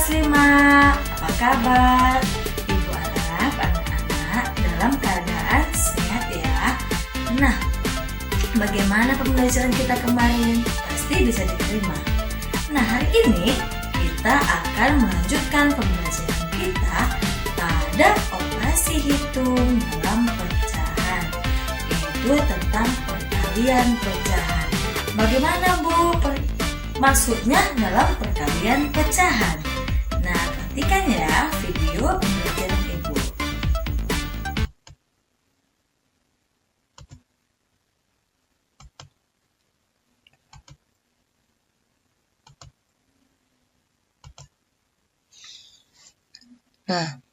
Muslimah, apa kabar? Ibu harap anak-anak dalam keadaan sehat ya. Nah, bagaimana pembelajaran kita kemarin? Pasti bisa diterima. Nah, hari ini kita akan melanjutkan pembelajaran kita pada operasi hitung dalam pecahan, yaitu tentang perkalian pecahan. Bagaimana Bu maksudnya dalam perkalian pecahan? Nah, perhatikan ya video pembelajaran Ibu. Nah,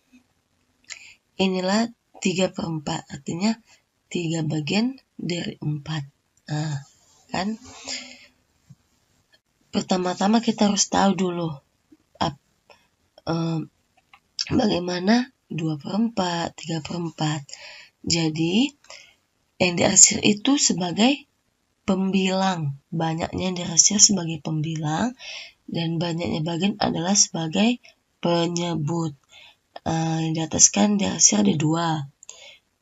inilah 3/4, artinya 3 bagian dari 4. Nah, kan? Pertama-tama kita harus tahu dulu bagaimana 2/4, 3/4. Jadi, yang diarsir itu sebagai pembilang. Banyaknya yang diarsir sebagai pembilang dan banyaknya bagian adalah sebagai penyebut. Yang di atas kan diarsir ada 2.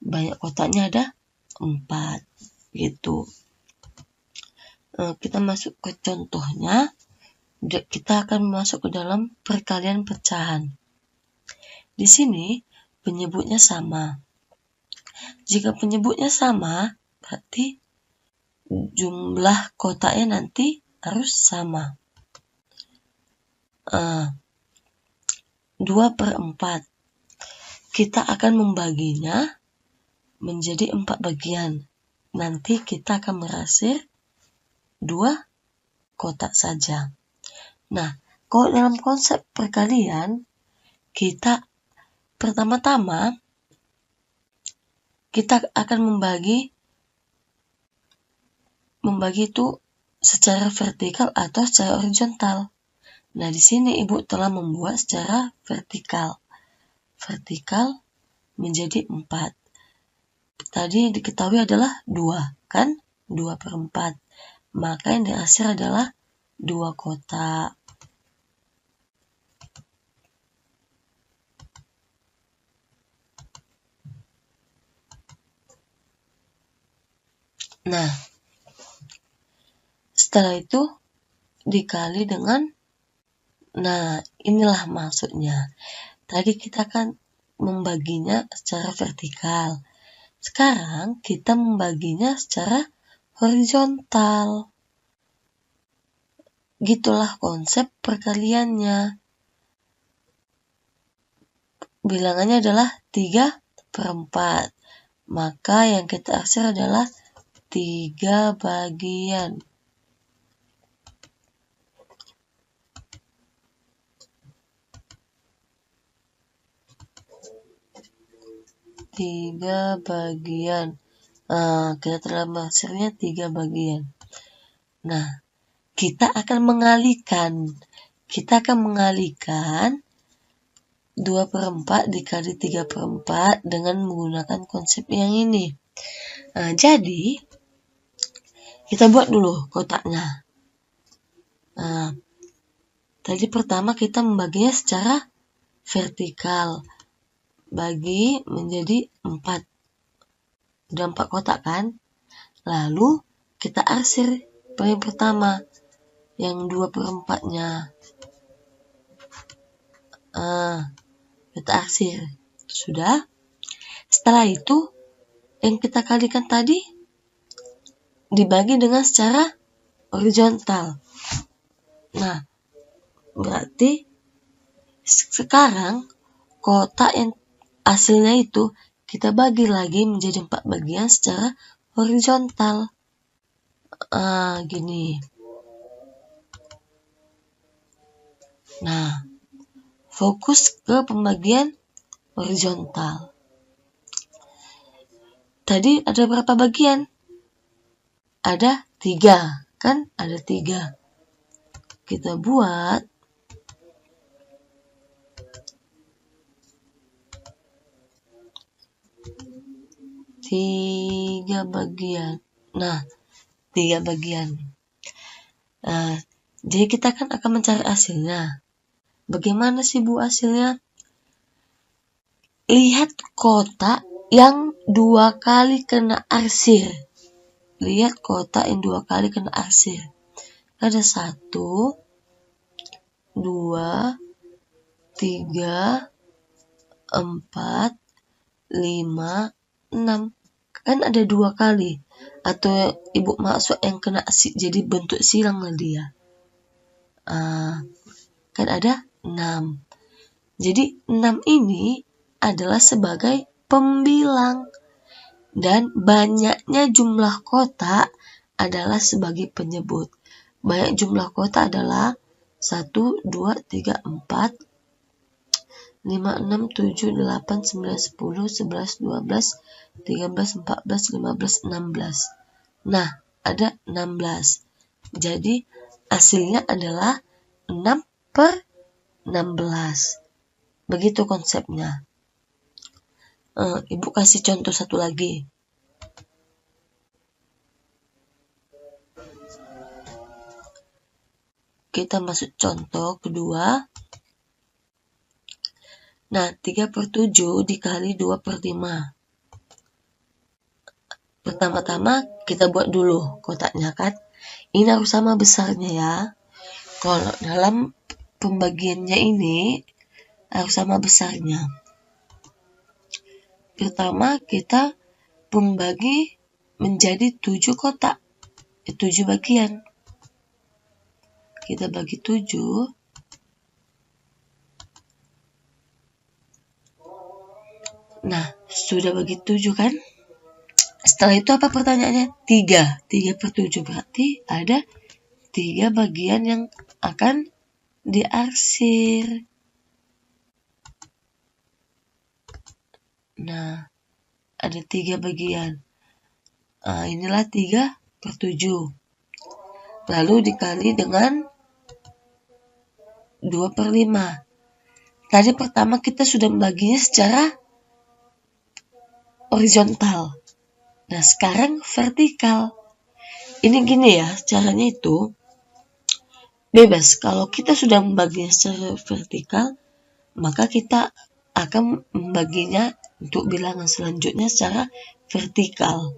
Banyak kotaknya ada 4. Gitu. Kita masuk ke contohnya. Kita akan masuk ke dalam perkalian pecahan. Di sini penyebutnya sama. Jika penyebutnya sama, berarti jumlah kotaknya nanti harus sama. 2/4. Kita akan membaginya menjadi 4 bagian. Nanti kita akan merarsir 2 kotak saja. Nah, kalau dalam konsep perkalian, kita pertama-tama kita akan membagi itu secara vertikal atau secara horizontal. Nah, di sini Ibu telah membuat secara vertikal. Vertikal menjadi 4. Tadi diketahui adalah 2, kan? 2/4. Maka yang diarsir adalah 2 kotak. Nah, setelah itu dikali dengan, nah inilah maksudnya. Tadi kita kan membaginya secara vertikal. Sekarang kita membaginya secara horizontal. Gitulah konsep perkaliannya. Bilangannya adalah 3/4. Maka yang kita arsir adalah 3 bagian. Kita telah mengarsirnya 3 bagian. Nah, kita akan mengalihkan 2/4 dikali 3/4 dengan menggunakan konsep yang ini. Jadi, kita buat dulu kotaknya. Tadi pertama kita membaginya secara vertikal. Bagi menjadi 4. Udah 4 kotak kan? Lalu kita arsir yang pertama, yang 2/4-nya. Kita arsir. Sudah. Setelah itu, yang kita kalikan tadi dibagi dengan secara horizontal. Nah, berarti sekarang kotak yang hasilnya itu kita bagi lagi menjadi 4 bagian secara horizontal. Gini. Nah, fokus ke pembagian horizontal. Tadi ada berapa bagian? Ada 3, kan? Ada 3. Kita buat 3 bagian. Nah, 3 bagian. Jadi kita kan akan mencari hasilnya. Bagaimana sih Bu hasilnya? Lihat kotak yang 2 kali kena arsir. Lihat kotak yang 2 kali kena arsir. Ada 1, 2, 3, 4, 5, 6. Kan ada 2 kali. Atau Ibu maksud yang kena jadi bentuk silang lah dia. Kan ada 6. Jadi 6 ini adalah sebagai pembilang. Dan banyaknya jumlah kotak adalah sebagai penyebut. Banyak jumlah kotak adalah 1, 2, 3, 4, 5, 6, 7, 8, 9, 10, 11, 12, 13, 14, 15, 16. Nah, ada 16. Jadi, hasilnya adalah 6 per 16. Begitu konsepnya. Ibu kasih contoh satu lagi. Kita masuk contoh kedua. Nah, 3/7 dikali 2/5. Pertama-tama kita buat dulu kotaknya kan. Ini harus sama besarnya ya. Kalau dalam pembagiannya ini harus sama besarnya. Pertama kita membagi menjadi 7 kotak. 7 bagian. Kita bagi 7. Nah, sudah bagi 7 kan? Setelah itu apa pertanyaannya? 3. 3/7 berarti ada 3 bagian yang akan diarsir. Nah, ada 3 bagian. Inilah 3/7. Lalu dikali dengan 2/5. Tadi pertama kita sudah membaginya secara horizontal. Nah, sekarang vertikal. Ini gini ya, caranya itu bebas. Kalau kita sudah membaginya secara vertikal, maka kita akan membaginya untuk bilangan selanjutnya secara vertikal.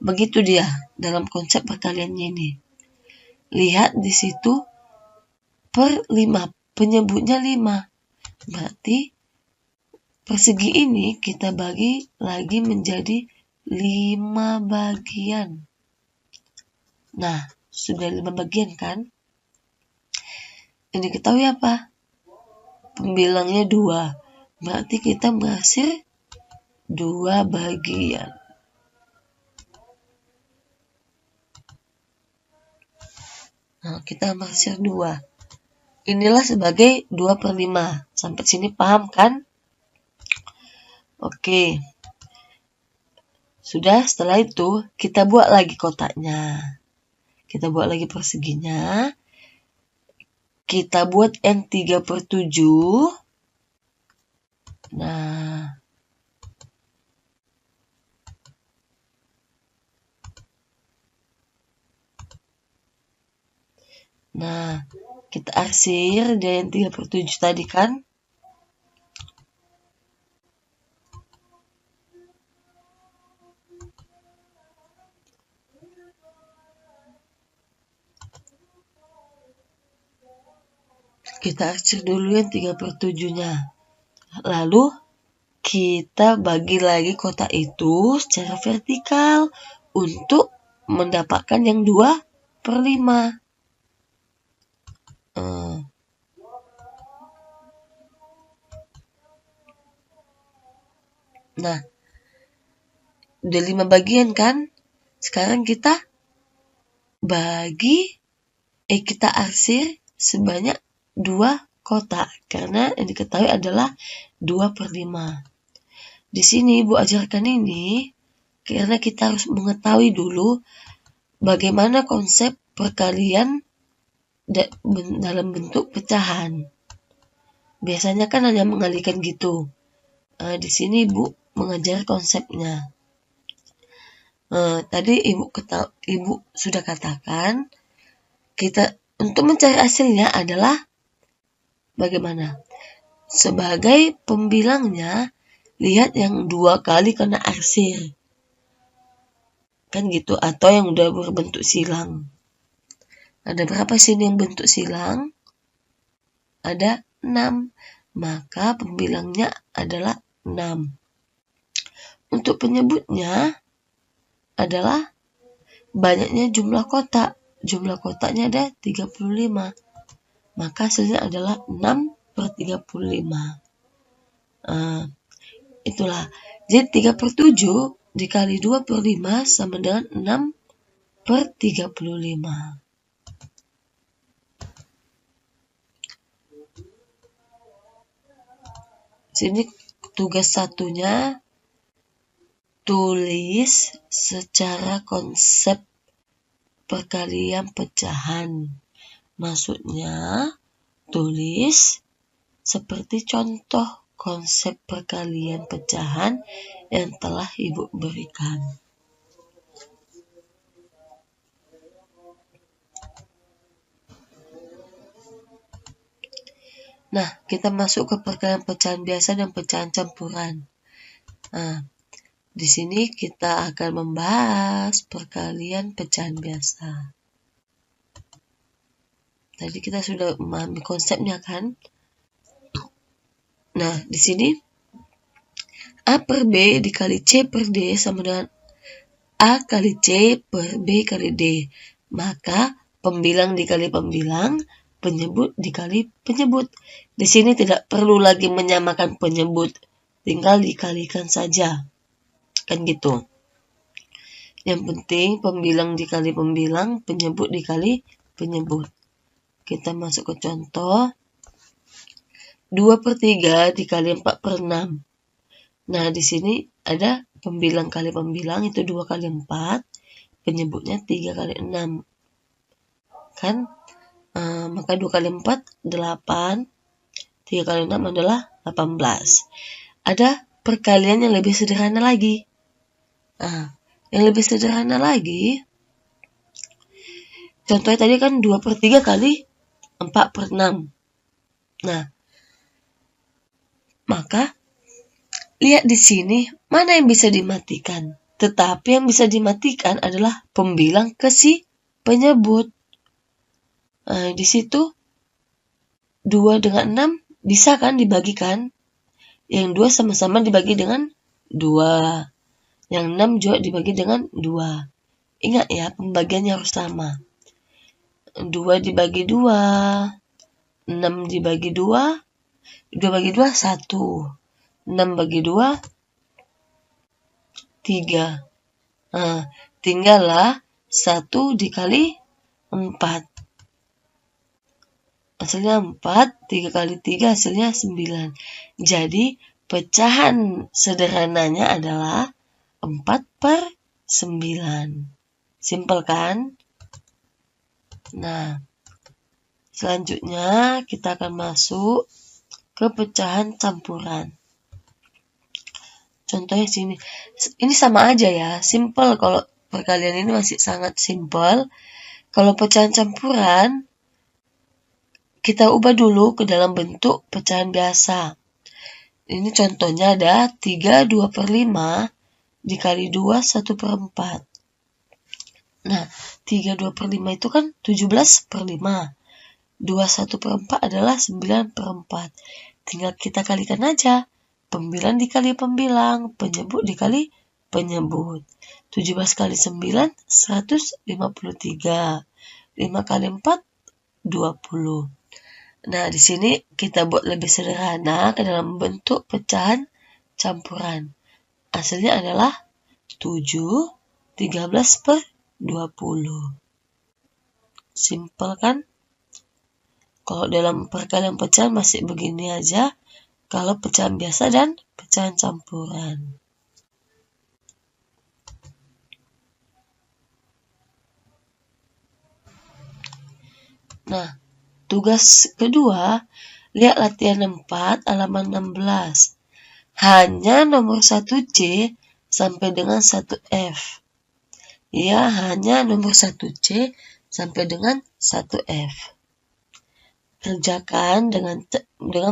Begitu dia dalam konsep perkaliannya ini. Lihat di situ per 5, penyebutnya 5. Berarti persegi ini kita bagi lagi menjadi 5 bagian. Nah, sudah 5 bagian kan? Yang diketahui apa? Pembilangnya 2. Berarti kita mengarsir 2 bagian. Nah, kita mengarsir 2. Inilah sebagai 2/5. Sampai sini paham kan? Oke. Sudah, setelah itu kita buat lagi kotaknya. Kita buat lagi perseginya. Kita buat yang 3/7. Nah. Nah, kita arsir dari yang 3/7 tadi kan. Kita arsir dulu yang 3/7-nya. Lalu kita bagi lagi kotak itu secara vertikal untuk mendapatkan yang 2/5. Nah, udah 5 bagian kan? Sekarang kita kita arsir sebanyak 2 kotak karena yang diketahui adalah 2/5. Di sini Ibu ajarkan ini karena kita harus mengetahui dulu bagaimana konsep perkalian dalam bentuk pecahan. Biasanya kan hanya mengalihkan gitu. Di sini Ibu mengajar konsepnya. Tadi Ibu sudah katakan kita untuk mencari hasilnya adalah Bagaimana? Sebagai pembilangnya, lihat yang 2 kali kena arsir. Kan gitu, atau yang udah berbentuk silang. Ada berapa sini yang bentuk silang? Ada 6. Maka pembilangnya adalah 6. Untuk penyebutnya adalah banyaknya jumlah kotak. Jumlah kotaknya ada 35. Maka hasilnya adalah 6/35. Itulah. Jadi 3/7 dikali 2/5 sama dengan 6/35. Sini tugas satunya, tulis secara konsep perkalian pecahan. Maksudnya, tulis seperti contoh konsep perkalian pecahan yang telah Ibu berikan. Nah, kita masuk ke perkalian pecahan biasa dan pecahan campuran. Nah, di sini kita akan membahas perkalian pecahan biasa. Tadi kita sudah memahami konsepnya kan? Nah, di sini A per B dikali C per D sama dengan A kali C per B kali D. Maka pembilang dikali pembilang, penyebut dikali penyebut. Di sini tidak perlu lagi menyamakan penyebut, tinggal dikalikan saja. Kan gitu. Yang penting pembilang dikali pembilang, penyebut dikali penyebut. Kita masuk ke contoh. 2/3 dikali 4/6. Nah, di sini ada pembilang kali pembilang, itu 2 kali 4, penyebutnya 3 kali 6. Kan? Maka 2 kali 4, 8, 3 kali 6 adalah 18. Ada perkalian yang lebih sederhana lagi. Yang lebih sederhana lagi, contohnya tadi kan 2/3 kali 4/6. Nah, maka lihat di sini mana yang bisa dimatikan. Tetapi yang bisa dimatikan adalah pembilang ke si penyebut. Di situ 2 dengan 6 bisa kan dibagikan. Yang 2 sama-sama dibagi dengan 2. Yang 6 juga dibagi dengan 2. Ingat ya, pembagiannya harus sama. 2 dibagi 2. 6 dibagi 2. 2 bagi 2, 1. 6 bagi 2, 3. Tinggallah 1 dikali 4. Hasilnya 4, 3 kali 3 hasilnya 9. Jadi pecahan sederhananya adalah 4/9. Simpel kan? Nah, selanjutnya kita akan masuk ke pecahan campuran. Contohnya sini. Ini sama aja ya, simpel. Kalau perkalian ini masih sangat simpel. Kalau pecahan campuran, kita ubah dulu ke dalam bentuk pecahan biasa. Ini contohnya ada 3 2/5 dikali 2 1/4. Nah, 3 2/5 itu kan 17/5. 2 1/4 adalah 9/4. Tinggal kita kalikan aja. Pembilang dikali pembilang, penyebut dikali penyebut. 17 kali 9, 153. 5 kali 4, 20. Nah, di sini kita buat lebih sederhana ke dalam bentuk pecahan campuran. Hasilnya adalah 7 13/20. Simpel kan? Kalau dalam perkalian pecahan masih begini aja. Kalau pecahan biasa dan pecahan campuran. Nah, tugas kedua, lihat latihan 4 halaman 16. Hanya nomor 1C sampai dengan 1F. Ya, hanya nomor 1C sampai dengan 1F. Kerjakan dengan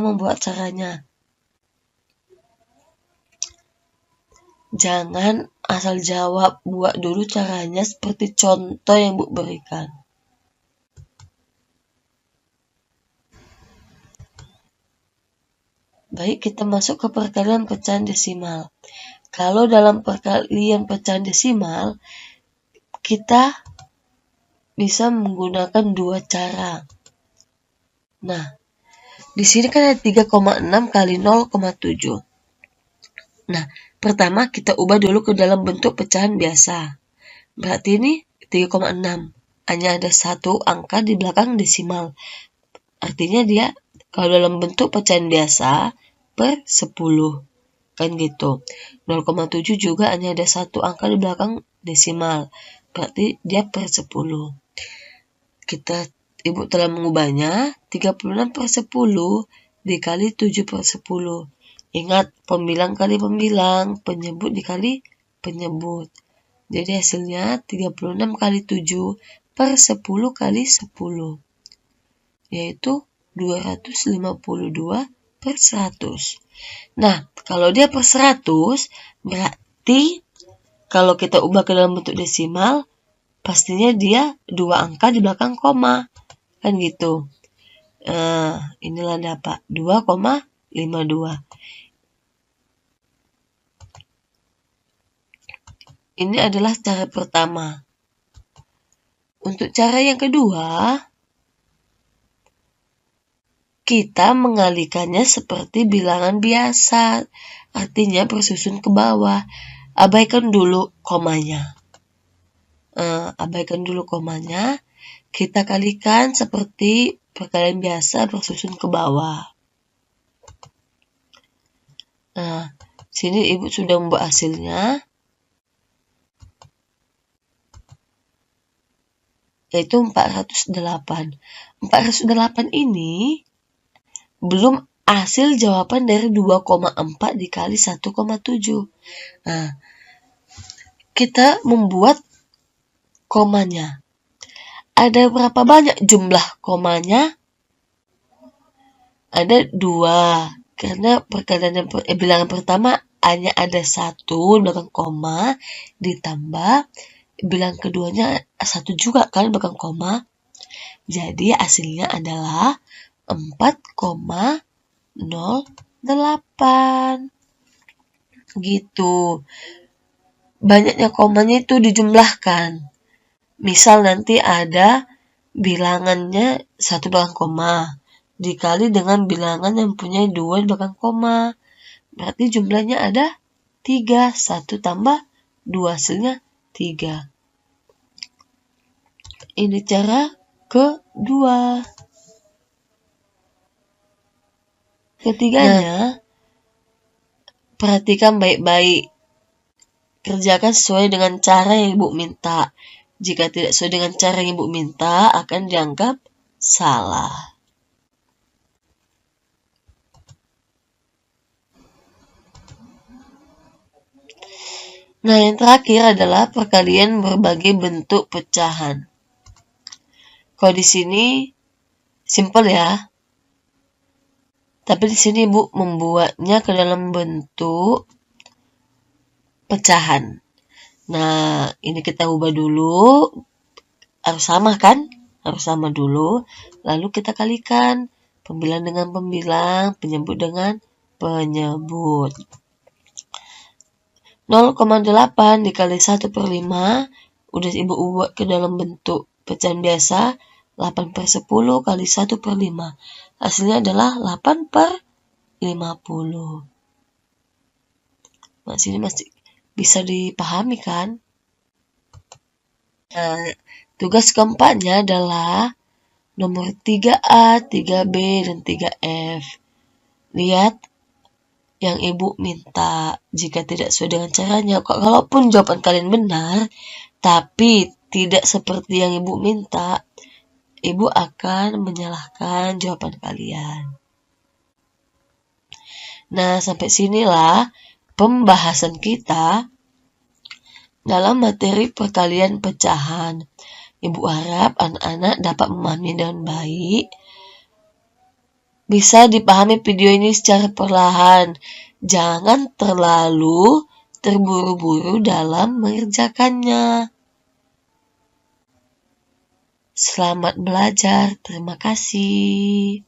membuat caranya. Jangan asal jawab, buat dulu caranya seperti contoh yang Ibu berikan. Baik, kita masuk ke perkalian pecahan desimal. Kalau dalam perkalian pecahan desimal, kita bisa menggunakan dua cara. Nah, di sini kan ada 3,6 kali 0,7. Nah, pertama kita ubah dulu ke dalam bentuk pecahan biasa. Berarti ini 3,6. Hanya ada satu angka di belakang desimal. Artinya dia kalau dalam bentuk pecahan biasa per 10. Kan gitu. 0,7 juga hanya ada satu angka di belakang desimal. Berarti dia per 10. Ibu telah mengubahnya 36 per 10 dikali 7 per 10. Ingat, pembilang kali pembilang, penyebut dikali penyebut. Jadi hasilnya 36 kali 7 per 10 kali 10. Yaitu 252 per 100. Nah, kalau dia per 100, berarti kalau kita ubah ke dalam bentuk desimal, pastinya dia dua angka di belakang koma. Kan gitu. Inilah dapat 2,52. Ini adalah cara pertama. Untuk cara yang kedua, kita mengalihkannya seperti bilangan biasa, artinya bersusun ke bawah. Abaikan dulu komanya. Kita kalikan seperti perkalian biasa bersusun ke bawah. Nah, sini Ibu sudah membuat hasilnya, yaitu 408. 408 ini belum hasil jawaban dari 2,4 dikali 1,7. Nah, kita membuat komanya. Ada berapa banyak jumlah komanya? Ada 2. Karena bilangan pertama hanya ada 1 belakang koma, ditambah bilangan keduanya 1 juga kan belakang koma. Jadi hasilnya adalah 4,08. Gitu. Banyaknya komanya itu dijumlahkan. Misal nanti ada bilangannya 1 belakang koma dikali dengan bilangan yang punya 2 belakang koma. Berarti jumlahnya ada 3. 1 tambah 2 hasilnya 3. Ini cara kedua. Ketiganya, perhatikan baik-baik. Kerjakan sesuai dengan cara yang Ibu minta. Jika tidak sesuai dengan cara yang Ibu minta, akan dianggap salah. Nah, yang terakhir adalah perkalian berbagai bentuk pecahan. Kalau di sini simple ya. Tapi di sini Ibu membuatnya ke dalam bentuk pecahan. Nah, ini kita ubah dulu. Harus sama kan? Harus sama dulu. Lalu kita kalikan pembilang dengan pembilang, penyebut dengan penyebut. 0,8 dikali 1 per 5. Udah Ibu ubah ke dalam bentuk pecahan biasa. 8 per 10 kali 1 per 5. Hasilnya adalah 8 per 50. Nah, sini masih bisa dipahami kan? Nah, tugas keempatnya adalah nomor 3A, 3B, dan 3F. Lihat yang Ibu minta. Jika tidak sesuai dengan caranya, kalaupun jawaban kalian benar, tapi tidak seperti yang Ibu minta, Ibu akan menyalahkan jawaban kalian. Nah, sampai sinilah pembahasan kita dalam materi perkalian pecahan. Ibu harap anak-anak dapat memahami dengan baik. Bisa dipahami video ini secara perlahan. Jangan terlalu terburu-buru dalam mengerjakannya. Selamat belajar. Terima kasih.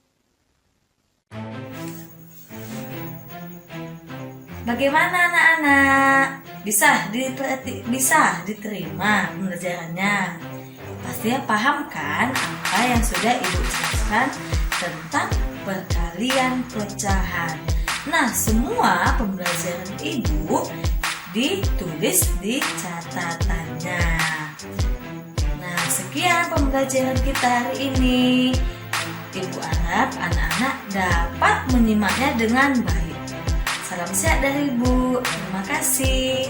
Bagaimana anak-anak? Bisa diterima pembelajarannya? Pastinya paham kan apa yang sudah Ibu jelaskan tentang perkalian pecahan. Nah, semua pembelajaran Ibu ditulis di catatannya. Nah, sekian pembelajaran kita hari ini. Ibu harap anak-anak dapat menyimaknya dengan baik. Salam sehat dari Ibu. Terima kasih.